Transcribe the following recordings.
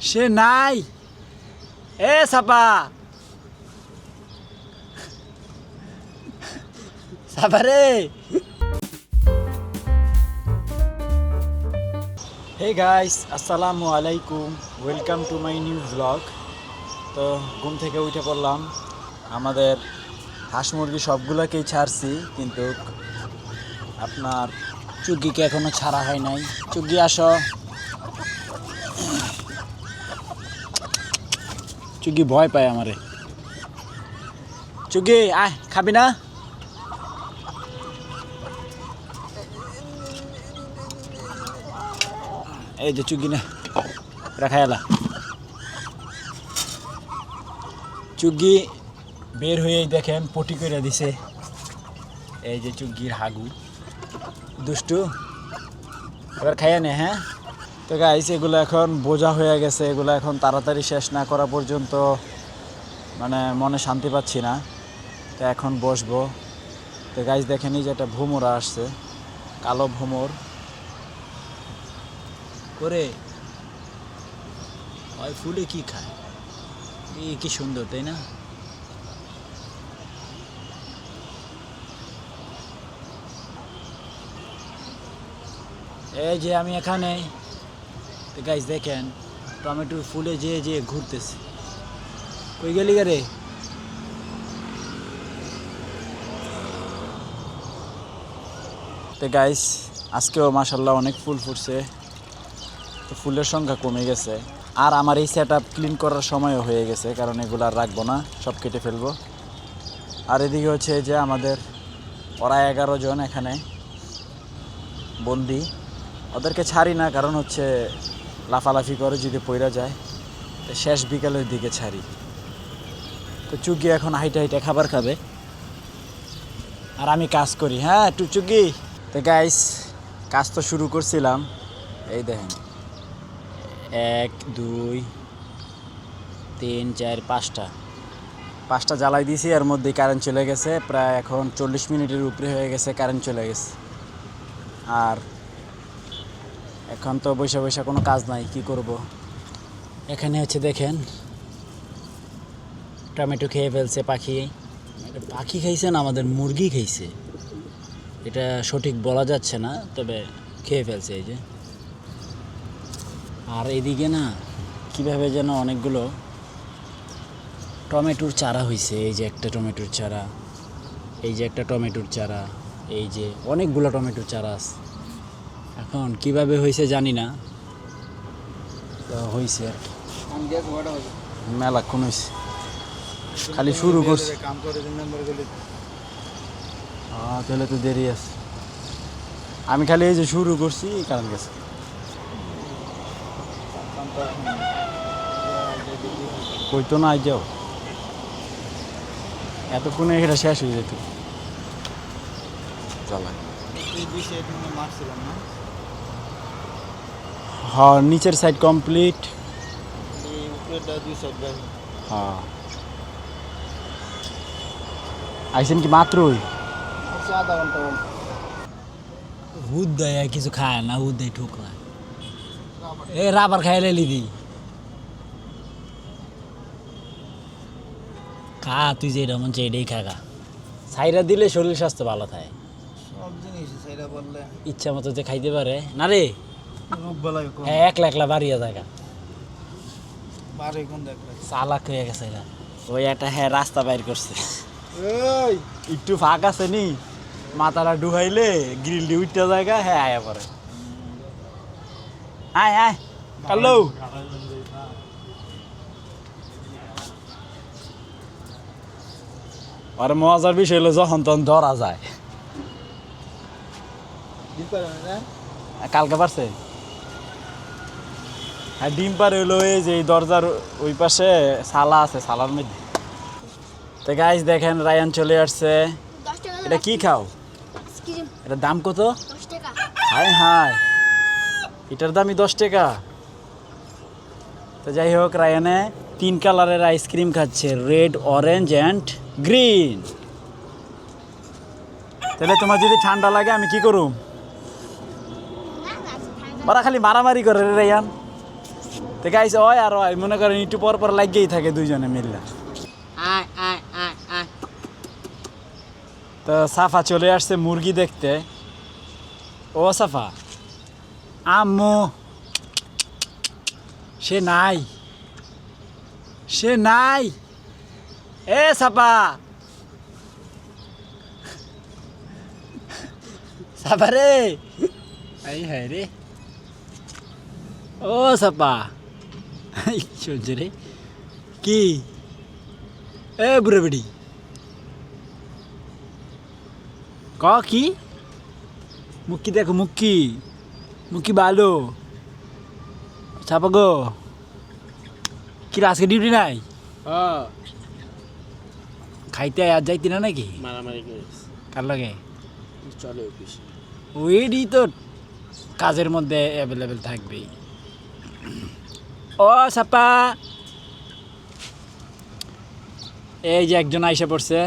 সে নাই। এ সাপা সাপা রে। Hey guys, আসসালামু আলাইকুম, welcome to my new blog. তো ঘুম থেকে উঠে পড়লাম। আমাদের হাঁস মুরগি সবগুলোকেই ছাড়ছি, কিন্তু আপনার চুগিকে এখনো ছাড়া হয় নাই। চুগি আসো, চুগি ভয় পায় আমারে। চুগি আয়, খাবি না? এই যে চুগি না, রাখা এলা। চুগি বের হয়েই দেখেন পটি করে দিছে। এই যে চুগির হাগু, দুষ্টু। এবার খাইয়া নে। হ্যাঁ, তো গাইস এগুলো এখন বোঝা হয়ে গেছে। এগুলো এখন তাড়াতাড়ি শেষ না করা পর্যন্ত মানে মনে শান্তি পাচ্ছি না। তো এখন বসবো। তো গাইস দেখেনি যে একটা ভ্রমর আসছে, কালো ভ্রমর করে। ওই ফুলে কি খায়, এই কি সুন্দর, তাই না? এই যে আমি এখানে, তো গাইস দেখেন টমেটোর ফুলে যেয়ে যেয়ে ঘুরতেছে। কই গেলি রে? তো গাইস আজকেও মাশাল্লাহ অনেক ফুল ফুটছে। তো ফুলের সংখ্যা কমে গেছে। আর আমার এই সেট আপ ক্লিন করার সময়ও হয়ে গেছে, কারণ এগুলো আর রাখবো না, সব কেটে ফেলবো। আর এদিকে হচ্ছে যে আমাদের ওরা 11 জন এখানে বন্দি। ওদেরকে ছাড়ি না, কারণ হচ্ছে লাফালাফি করে যদি পইরা যায়। তো শেষ বিকালের দিকে ছাড়ি। তো চুগি এখন হাইটে হাইটে খাবার খাবে, আর আমি কাজ করি। হ্যাঁ টু চুগি। তো গাইস কাজ তো শুরু করছিলাম। এই দেখেন 1 2 3 4 5টা জ্বালাই দিয়েছি। এর মধ্যেই কারেন্ট চলে গেছে। প্রায় এখন 40 মিনিটের উপরে হয়ে গেছে কারেন্ট চলে গেছে। আর এখন তো বৈশা বৈশা কোনো কাজ নাই, কি করব। এখানে হচ্ছে দেখেন টমেটো খেয়ে ফেলছে পাখি। পাখি খাইছে না, আমাদের মুরগি খাইছে, এটা সঠিক বলা যাচ্ছে না, তবে খেয়ে ফেলছে। এই যে, আর এদিকে না কিভাবে যেন অনেকগুলো টমেটোর চারা হয়েছে। এই যে একটা টমেটোর চারা, এই যে একটা টমেটোর চারা, এই যে অনেকগুলো টমেটোর চারা আছে। এখন কিভাবে হয়েছে জানি না, তো হয়েছে আর কি। মেলাক্ষণ হয়েছে, খালি শুরু করছি। তাহলে তো দেরি আছে। আমি খালি এই যে শুরু করছি, কারণ গেছে। কই তো না যাও, এতক্ষণে এটা শেষ হয়ে যেত। হ্যাঁ, নিচের সাইড কমপ্লিট। হ্যাঁ, আইসেন কি মাত্রই? হুদ দেয় কিছু খায় না, হুদ দেয় ঠুকরা। এ রাবার খাইলে লিদি খা, তুই যেটা মন চাই এটাই খা। সাইরা দিলে শরীর স্বাস্থ্য ভালো থাকে। ইচ্ছা মতো যে খাইতে পারে না রে। হ্যাঁ, একলা একলা বাড়িয়া জায়গা চালাক হয়ে গেছে। ওই একটা হ্যাঁ রাস্তা বাইর করছে, একটু ফাঁক আছে নি, মাথাটা ডুহাইলে গ্রিল দিয়ে উঠতে জায়গা। হ্যাঁ আয়া পরে, আয় আয় হ্যালো। আর মজার বিষয় হলো যখন তখন ধরা যায়। কালকে পারছে। হ্যাঁ, ডিম পারে হলো এই যে দরজার ওই পাশে সালা আছে, সালার মধ্যে। তো গাইস দেখেন রায়ান চলে আসছে। এটা কি খাও? এটার দাম কত? হায় হায়, এটার দামই 10 টাকা। তো যাই হোক, রায়ানে 3 কালারের আইসক্রিম খাচ্ছে, রেড, অরেঞ্জ অ্যান্ড গ্রিন। তাহলে তোমার যদি ঠান্ডা লাগে আমি কি করুম? ওরা খালি মারামারি করে রে রায়ান। তো গাইস ওই আর ওই মনে করেন একটু পর পর লাগেই থাকে দুইজনে মিললে। তো সাফা চলে আসছে মুরগি দেখতে। ও সাফা, আম্মু সে নাই, সে নাই। এ সাফা, সাফা রে, এই হ্যাঁ রে, ও সাফা শুনছে রে কি? এ বুড়ে বেড়ি ক কি? মুক্কি দেখো, মুক্কি মুক্কি ভালো। সাপা গো, কি আজকে ডিউটি নাই? খাইতে আর যাইতি না নাকি? মারামারি করিস কার লাগে? চলে অফিস ওইডি তো কাজের মধ্যে অ্যাভেলেবেল থাকবেই। ও সাপা, এই যে একজন আইসা পড়ছে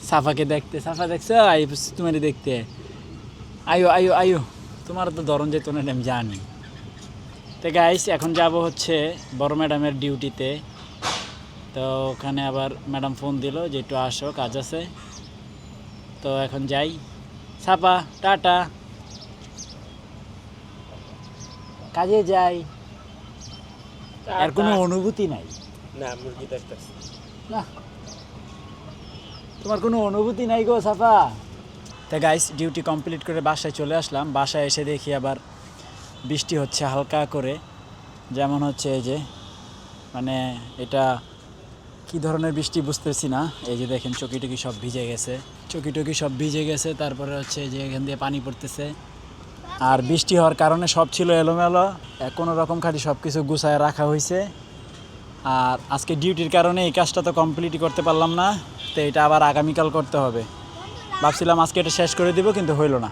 সাফাকে দেখতে। সাফা দেখছো? আই তোমার দেখতে। আয়ো আয়ো আয়ো, তোমার তো ধরন যেত না আমি জানি। তো গাইস এখন যাব হচ্ছে বড় ম্যাডামের ডিউটিতে। তো ওখানে আবার ম্যাডাম ফোন দিল যে একটু আসো, কাজ আছে। তো এখন যাই। সাপা টাটা, কাজে যাই। আর কোনো অনুভূতি নাই না, মুরগি দেখতেছি না, তোমার কোনো অনুভূতি নাই গো সাফা। তো গাইস ডিউটি কমপ্লিট করে বাসায় চলে আসলাম। বাসায় এসে দেখি আবার বৃষ্টি হচ্ছে হালকা করে। যেমন হচ্ছে এই যে, মানে এটা কি ধরনের বৃষ্টি বুঝতেছি না। এই যে দেখেন চকি টকি সব ভিজে গেছে, চকি টকি সব ভিজে গেছে। তারপরে হচ্ছে যে এখান দিয়ে পানি পড়তেছে। আর বৃষ্টি হওয়ার কারণে সব ছিল এলোমেলো, কোনো রকম খালি সব কিছু গুছায় রাখা হয়েছে। আর আজকে ডিউটির কারণে এই কাজটা তো কমপ্লিট করতে পারলাম না। তো এটা আবার আগামীকাল করতে হবে। ভাবছিলাম আজকে এটা শেষ করে দিব, কিন্তু হইল না।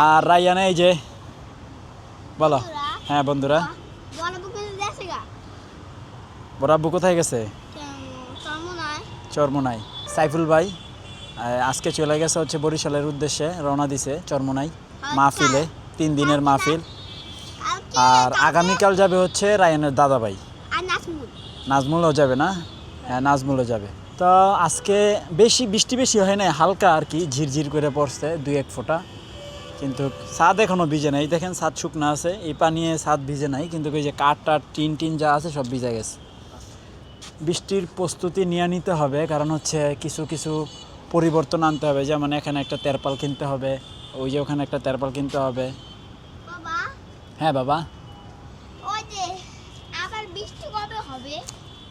আর রাইয়ানে এই যে, বলো। হ্যাঁ বন্ধুরা, বড় আব্বু কোথায় গেছে? চরমোনাই। সাইফুল ভাই আজকে চলে গেছে হচ্ছে বরিশালের উদ্দেশ্যে, রওনা দিছে চরমোনাই মাহফিলে, 3 দিনের মাহফিল। আর আগামীকাল যাবে হচ্ছে রায়ানের দাদা ভাই নাজমুলও যাবে না? হ্যাঁ নাজমুলও যাবে। তো আজকে বেশি বৃষ্টি বেশি হয় না, হালকা আর কি ঝিরঝির করে পড়ছে 2-1 ফোঁটা। কিন্তু ছাদ এখনও ভিজে নাই। দেখেন ছাদ শুকনো আছে, এই পানিয়ে ছাদ ভিজে নাই, কিন্তু ওই যে কাঠ টাট টিন যা আছে সব ভিজে গেছে। বৃষ্টির প্রস্তুতি নিয়ে নিতে হবে, কারণ হচ্ছে কিছু কিছু পরিবর্তন আনতে হবে। যেমন এখানে একটা তেরপাল কিনতে হবে, ওই যে ওখানে একটা তেরপাল কিনতে হবে। হ্যাঁ বাবা,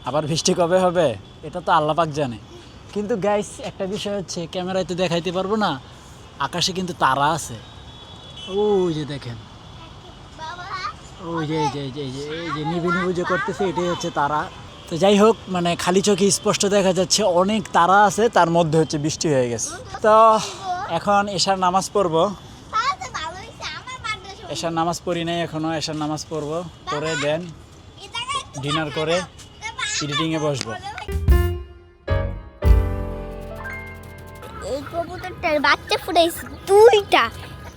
আবার বৃষ্টি কবে হবে এটা তো আল্লাহ পাক জানে। কিন্তু গাইস একটা বিষয় হচ্ছে, ক্যামেরায় তো দেখাইতে পারবো না, আকাশে কিন্তু তারা আছে। ওই যে দেখেন, ওই যে এই যে এই যে এই যে এই যে নিবি নিবু যে করতেছে, এটাই হচ্ছে তারা। তো যাই হোক, মানে খালি চোখে স্পষ্ট দেখা যাচ্ছে অনেক তারা আছে, তার মধ্যে হচ্ছে বৃষ্টি হয়ে গেছে। তো এখন এশার নামাজ পড়বো। এশার নামাজ পড়ি নাই এখনো, এশার নামাজ পড়বো, পরে দেন ডিনার করে এডিটিংয়ে বসবো। এই কবুতরটার বাচ্চা ফুটাইছে 2টা,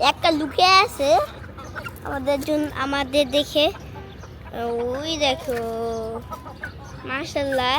একটা লুকিয়ে আছে আমাদের দেখে। ওই দেখো, মাশাআল্লাহ।